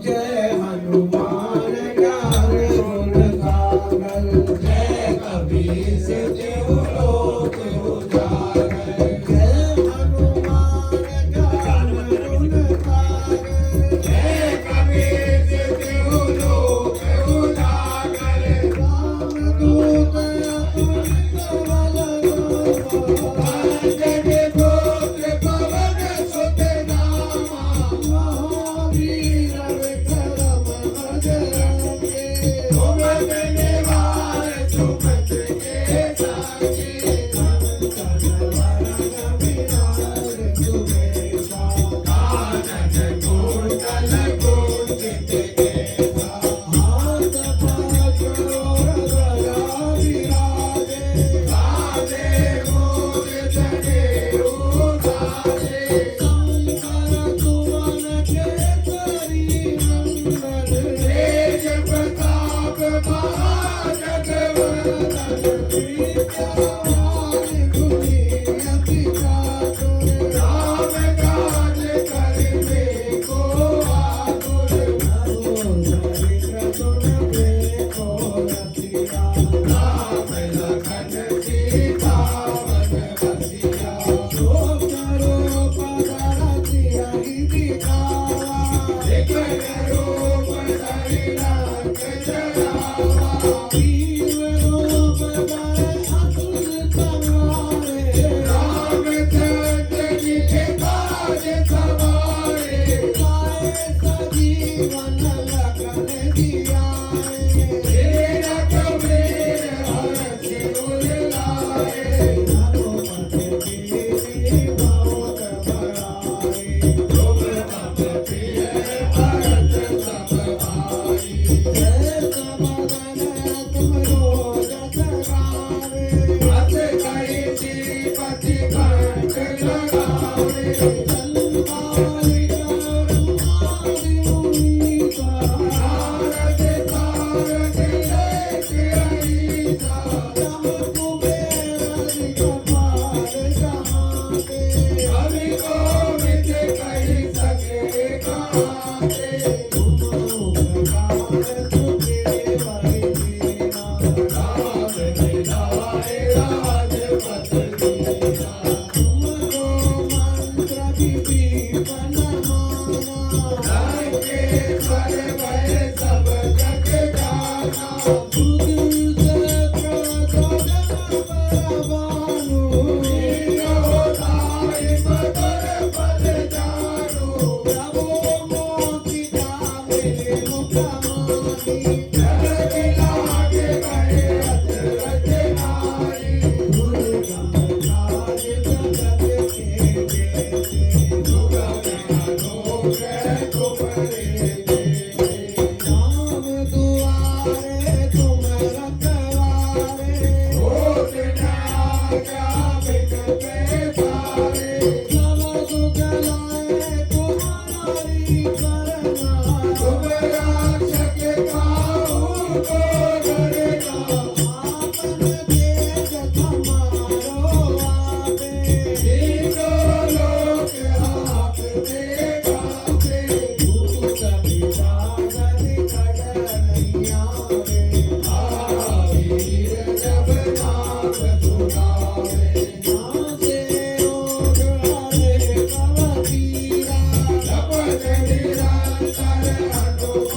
जय हनुमान ज्ञान गुण सागर जय कबीर देव लोक उजागर जय हनुमान ज्ञान गुण सागर जय कबीर देव लोक उजागर रामदूत अतुलित बल अंजनी पुत्र पवन सुत नामा महावीर विक्रम बजरंगी सुमत निवार सुमत के संगी कंचन वरण विराज सुबेसा कानन कुंडल कुंचित केसा हाथ पकड़ गदा विराजे गाजे मोर जनेऊ साजे शंकर सुवन केसरी नंदन तेज प्रताप महाजगवंदन विद्यावान गुणी अति चातुर राम काज करने को आतुर चरित्र सुनने को रसिया राम लखन सीता वन बसिया रूप धरसिया दिखावा विकट रूप धरि लंक जरावा भीम रूप धरि असुर संहारे रामचंद्र जी के काज सवारे लाए सजीवन लखन जियाए वीर कबीर हरष उर लाए रघुपति कीन्ही बहुत बड़ाई तुम मम प्रिय भरत सब भाई जय समदन तुम रोज सगावे अस कहि श्रीपति कंठ लगावे संभालित आदि मुनीसा नारद सारथ लेख अहिसा जम कुबेर दिखपाल जहाते कवि कोविद कहि सके कहाते तुम उपकार सुग्रीव कीन्हा राम मिलाए राजपथ दीन्हा तुमको मंत्र विभीषण माना लंकेश्वर भय सब जग जाना कुरुक्षेत्र सजन परवानु लील्योताहि मधुर फल जानु प्रभु मोहि गावे मुखमाहि जगत लागे गए अचरज नाहि दुर्गम काज जगत के जेते दुर्गम अनोखे तुम्हारे जेते राम दुआरे तुम रखवारे होत न आज्ञा बिन पैसारे सब सुख लाए तुम्हारी करना तुम रक्षक काहू को डरना आपन तेज हमारो आपे तीनों लोक आपते गाते भूत पिशाच निकट नहीं आवे महावीर जब नाम सुनावे नासे रोग हरे कवि पीरा जपत निरंतर हनुमान